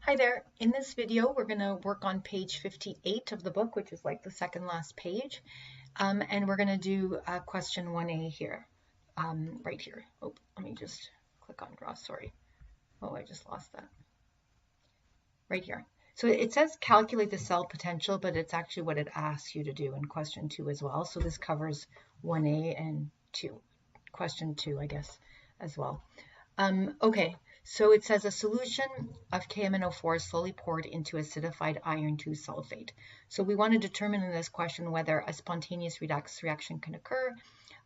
Hi there. In this video, we're going to work on page 58 of the book, which is like the second last page. And we're going to do question 1A here, right here. Oh, let me just click on draw, sorry. Oh, I just lost that. Right here. So it says calculate the cell potential, but it's actually what it asks you to do in question 2 as well. So this covers 1A and 2, question 2, I guess, as well. Okay, so it says a solution of KMNO4 is slowly poured into acidified iron 2 sulfate. So we want to determine in this question whether a spontaneous redox reaction can occur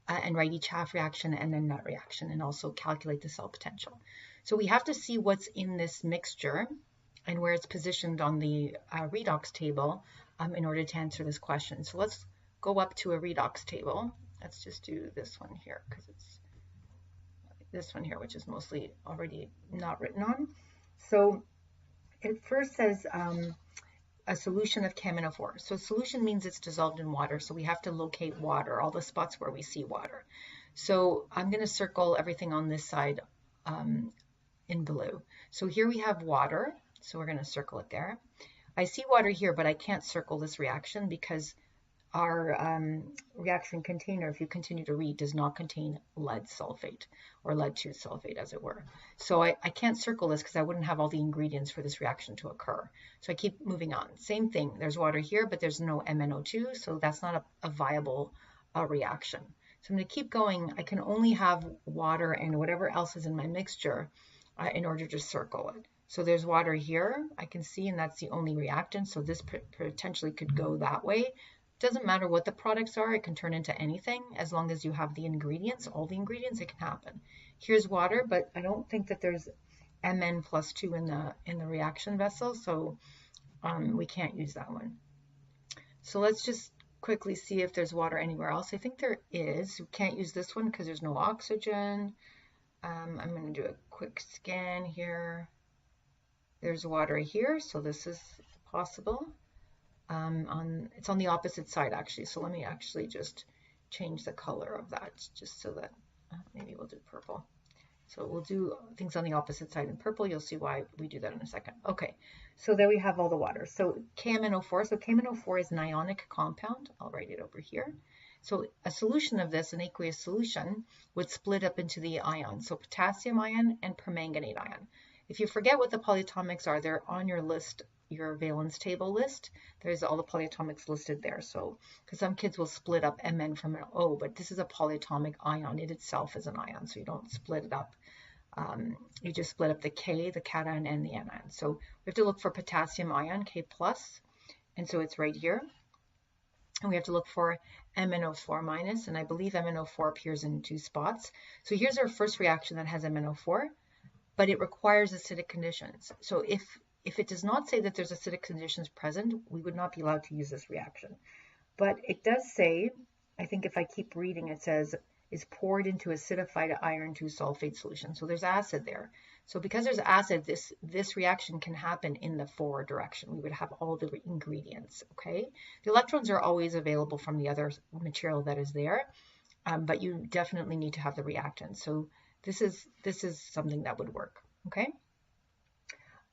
and write each half reaction and then net reaction, and also calculate the cell potential. So we have to see what's in this mixture and where it's positioned on the redox table in order to answer this question. So let's go up to a redox table. Let's just do this one here because it's this one here, which is mostly already not written on. So it first says a solution of KMNO4. So solution means it's dissolved in water. So we have to locate water, all the spots where we see water. So I'm going to circle everything on this side in blue. So here we have water. So we're going to circle it there. I see water here, but I can't circle this reaction because our reaction container, if you continue to read, does not contain lead sulfate or lead 2 sulfate, as it were. So I can't circle this because I wouldn't have all the ingredients for this reaction to occur. So I keep moving on. Same thing, there's water here, but there's no MnO2, so that's not a viable reaction. So I'm going to keep going. I can only have water and whatever else is in my mixture in order to circle it. So there's water here, I can see, and that's the only reactant. So this potentially could go that way. Doesn't matter what the products are, it can turn into anything as long as you have the ingredients, all the ingredients, it can happen. Here's water, but I don't think that there's Mn plus 2 in the reaction vessel, so we can't use that one. So let's just quickly see if there's water anywhere else. I think there is. We can't use this one because there's no oxygen. I'm going to do a quick scan here. There's water here, so this is possible. It's on the opposite side actually, so let me actually just change the color of that just so that maybe we'll do purple. So we'll do things on the opposite side in purple. You'll see why we do that in a second. Okay, so there we have all the water. So KMNO4, so KMNO4 is an ionic compound. I'll write it over here. So a solution of this, an aqueous solution, would split up into the ions, so potassium ion and permanganate ion. If you forget what the polyatomics are, they're on your list, your valence table list. There's all the polyatomics listed there. So, because some kids will split up Mn from an O, but this is a polyatomic ion. It itself is an ion, so you don't split it up. You just split up the K, the cation, and the anion. So we have to look for potassium ion, K+, and so it's right here. And we have to look for MnO4-, and I believe MnO4 appears in 2 spots. So here's our first reaction that has MnO4, but it requires acidic conditions. So if it does not say that there's acidic conditions present, we would not be allowed to use this reaction. But it does say, I think if I keep reading, it says, is poured into acidified iron 2 sulfate solution. So there's acid there. So because there's acid, this reaction can happen in the forward direction. We would have all the ingredients, okay? The electrons are always available from the other material that is there, but you definitely need to have the reactant. So this is something that would work, okay?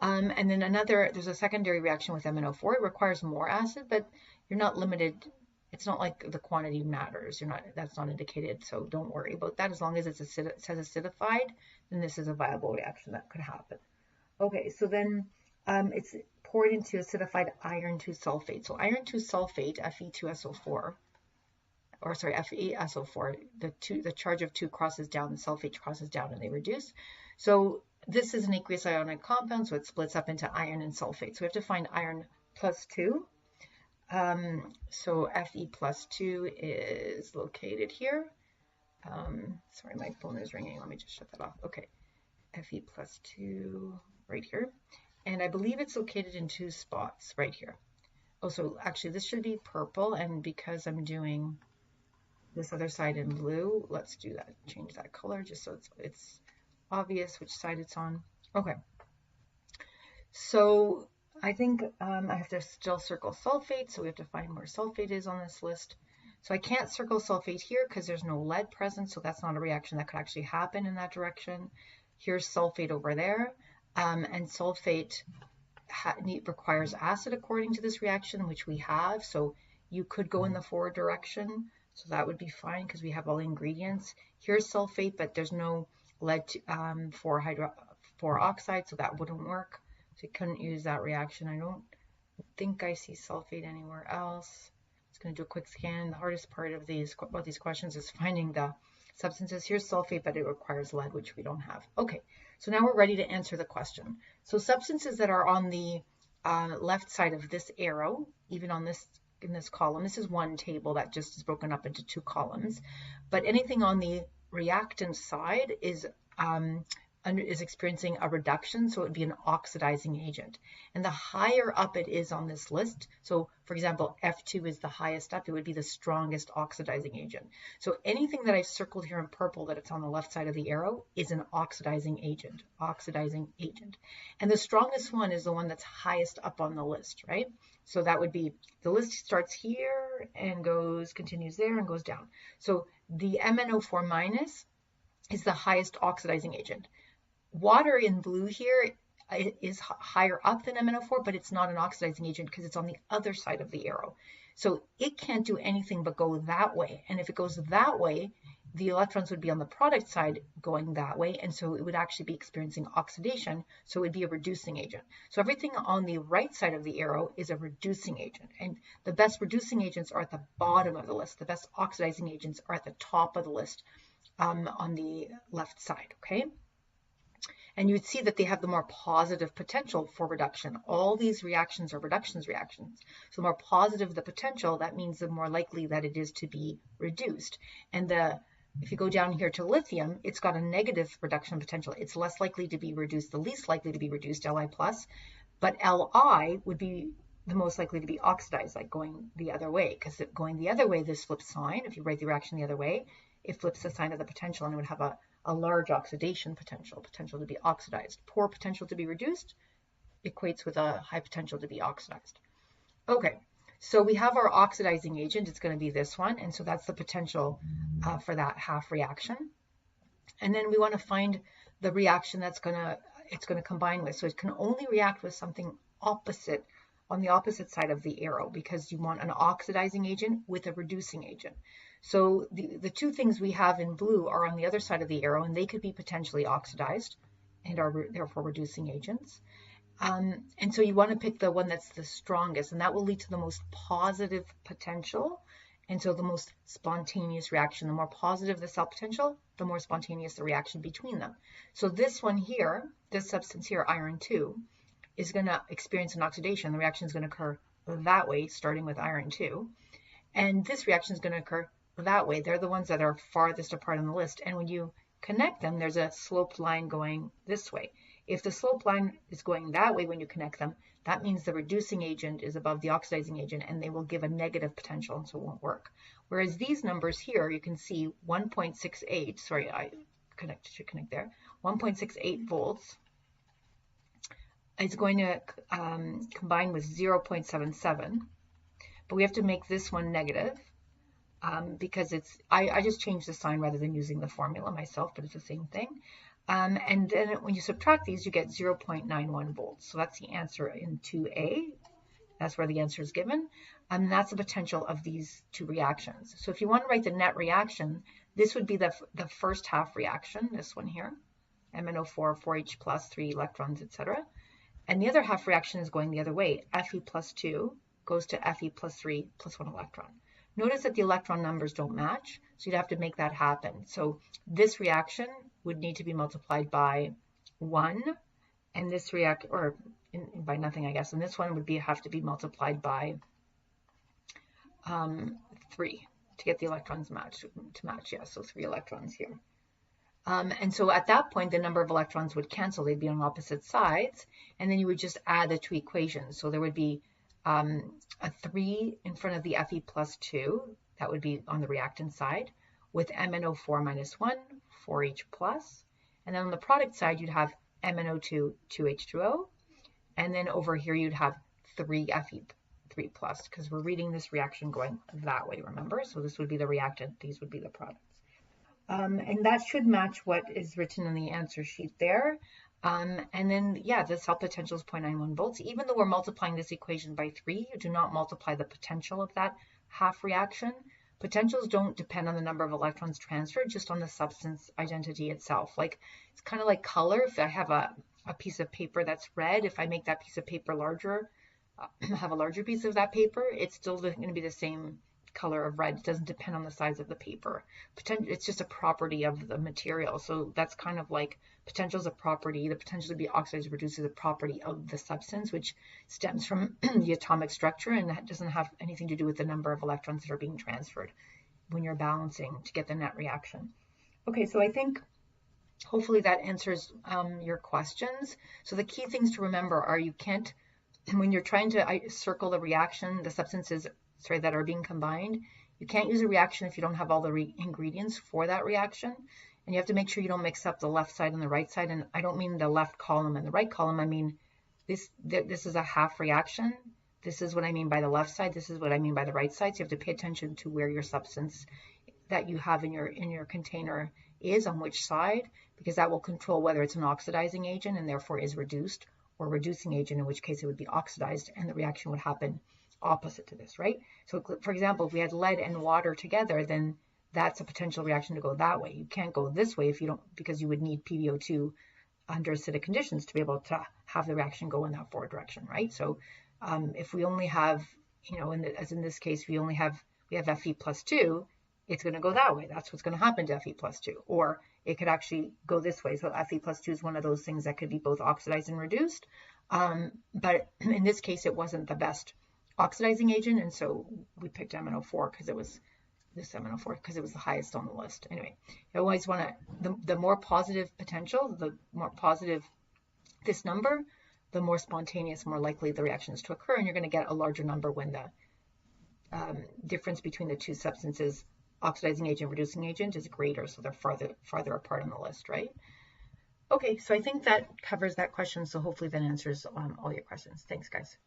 And then there's a secondary reaction with MnO4. It requires more acid, but you're not limited. It's not like the quantity matters. That's not indicated, so don't worry about that. As long as it says acidified, then this is a viable reaction that could happen. Okay, so then it's poured into acidified iron 2 sulfate. So iron 2 sulfate, Fe2SO4, or sorry, FeSO4, the charge of 2 crosses down, the sulfate crosses down, and they reduce. So this is an aqueous ionic compound, so it splits up into iron and sulfate. So we have to find iron plus 2. So Fe plus 2 is located here. Sorry, my phone is ringing. Let me just shut that off. Okay, Fe plus 2 right here. And I believe it's located in 2 spots right here. Oh, so actually this should be purple, and because I'm doing this other side in blue, let's do that. Change that color just so it's obvious which side it's on. Okay. So I think I have to still circle sulfate, so we have to find where sulfate is on this list. So I can't circle sulfate here because there's no lead present, so that's not a reaction that could actually happen in that direction. Here's sulfate over there, and sulfate requires acid according to this reaction, which we have. So you could go in the forward direction. So that would be fine because we have all the ingredients. Here's sulfate, but there's no lead for oxide, so that wouldn't work. So you couldn't use that reaction. I don't think I see sulfate anywhere else. Just going to do a quick scan. The hardest part of these questions is finding the substances. Here's sulfate, but it requires lead, which we don't have. Okay, so now we're ready to answer the question. So substances that are on the left side of this arrow, even on this in this column, this is one table that just is broken up into two columns, but anything on the reactant side is experiencing a reduction, so it would be an oxidizing agent. And the higher up it is on this list, so for example, F2 is the highest up, it would be the strongest oxidizing agent. So anything that I've circled here in purple that it's on the left side of the arrow is an oxidizing agent, And the strongest one is the one that's highest up on the list, right? So that would be, the list starts here and continues there and goes down. So the MnO4 minus is the highest oxidizing agent. Water in blue here is higher up than MnO4, but it's not an oxidizing agent because it's on the other side of the arrow. So it can't do anything but go that way. And if it goes that way, the electrons would be on the product side going that way, and so it would actually be experiencing oxidation, so it would be a reducing agent. So everything on the right side of the arrow is a reducing agent, and the best reducing agents are at the bottom of the list. The best oxidizing agents are at the top of the list on the left side, okay? And you would see that they have the more positive potential for reduction. All these reactions are reductions reactions. So the more positive the potential, that means the more likely that it is to be reduced. And if you go down here to lithium, it's got a negative reduction potential. It's less likely to be reduced, the least likely to be reduced, Li+, but Li would be the most likely to be oxidized, like going the other way, because going the other way, this flips sign. If you write the reaction the other way, it flips the sign of the potential and it would have a large oxidation potential to be oxidized. Poor potential to be reduced equates with a high potential to be oxidized. Okay, so we have our oxidizing agent. It's going to be this one, and so that's the potential for that half reaction. And then we want to find the reaction it's going to combine with. So it can only react with something opposite on the opposite side of the arrow because you want an oxidizing agent with a reducing agent. So the two things we have in blue are on the other side of the arrow, and they could be potentially oxidized and are therefore reducing agents. And so you want to pick the one that's the strongest, and that will lead to the most positive potential. And so the most spontaneous reaction, the more positive the cell potential, the more spontaneous the reaction between them. So this one here, this substance here, iron 2, is going to experience an oxidation. The reaction is going to occur that way, starting with iron 2. And this reaction is going to occur that way. They're the ones that are farthest apart on the list. And when you connect them, there's a sloped line going this way. If the slope line is going that way when you connect them, that means the reducing agent is above the oxidizing agent, and they will give a negative potential, and so it won't work. Whereas these numbers here, you can see 1.68, sorry, I should connect there, 1.68 volts is going to combine with 0.77, but we have to make this one negative because I just changed the sign rather than using the formula myself, but it's the same thing. And then when you subtract these, you get 0.91 volts. So that's the answer in 2A. That's where the answer is given. And that's the potential of these two reactions. So if you want to write the net reaction, this would be the first half reaction, this one here, MnO4, 4H plus, 3 electrons, etc. And the other half reaction is going the other way. Fe plus 2 goes to Fe plus 3 plus 1 electron. Notice that the electron numbers don't match, so you'd have to make that happen. So this reaction would need to be multiplied by 1, and this by nothing, I guess. And this one would have to be multiplied by 3 to get the electrons to match. Yeah, so 3 electrons here. And so at that point, the number of electrons would cancel. They'd be on opposite sides, and then you would just add the two equations. So there would be a 3 in front of the Fe plus 2, that would be on the reactant side, with MnO4 minus 1, 4H plus, and then on the product side, you'd have MnO2, 2H2O, and then over here, you'd have 3 Fe, 3 plus, because we're reading this reaction going that way, remember? So this would be the reactant, these would be the products. And that should match what is written in the answer sheet there. And then, yeah, the cell potential is 0.91 volts. Even though we're multiplying this equation by 3, you do not multiply the potential of that half reaction. Potentials don't depend on the number of electrons transferred, just on the substance identity itself. Like, it's kind of like color. If I have a piece of paper that's red, if I make that piece of paper larger, have a larger piece of that paper, it's still going to be the same color of red. It doesn't depend on the size of the paper. It's just a property of the material. So that's kind of like potential is a property. The potential to be oxidized or reduced is a property of the substance, which stems from the atomic structure, and that doesn't have anything to do with the number of electrons that are being transferred when you're balancing to get the net reaction. Okay, so I think hopefully that answers your questions. So the key things to remember are you can't, when you're trying to circle the reaction, the substances, sorry, that are being combined, you can't use a reaction if you don't have all the ingredients for that reaction. And you have to make sure you don't mix up the left side and the right side. And I don't mean the left column and the right column. I mean, this is a half reaction. This is what I mean by the left side. This is what I mean by the right side. So you have to pay attention to where your substance that you have in your container is on which side, because that will control whether it's an oxidizing agent and therefore is reduced, or reducing agent, in which case it would be oxidized and the reaction would happen opposite to this, right? So for example, if we had lead and water together, then that's a potential reaction to go that way. You can't go this way if you don't, because you would need PbO2 under acidic conditions to be able to have the reaction go in that forward direction, right? So if we only have, as in this case, we have Fe plus 2, it's going to go that way. That's what's going to happen to Fe plus 2. Or it could actually go this way. So Fe plus 2 is one of those things that could be both oxidized and reduced. But in this case, it wasn't the best oxidizing agent, and so we picked MnO4 because it was this MnO4 because it was the highest on the list. Anyway, you always want to, the more positive potential, the more positive this number, the more spontaneous, more likely the reactions to occur, and you're going to get a larger number when the difference between the two substances, oxidizing agent, reducing agent, is greater, so they're farther apart on the list, right? Okay, so I think that covers that question, so hopefully that answers all your questions. Thanks, guys.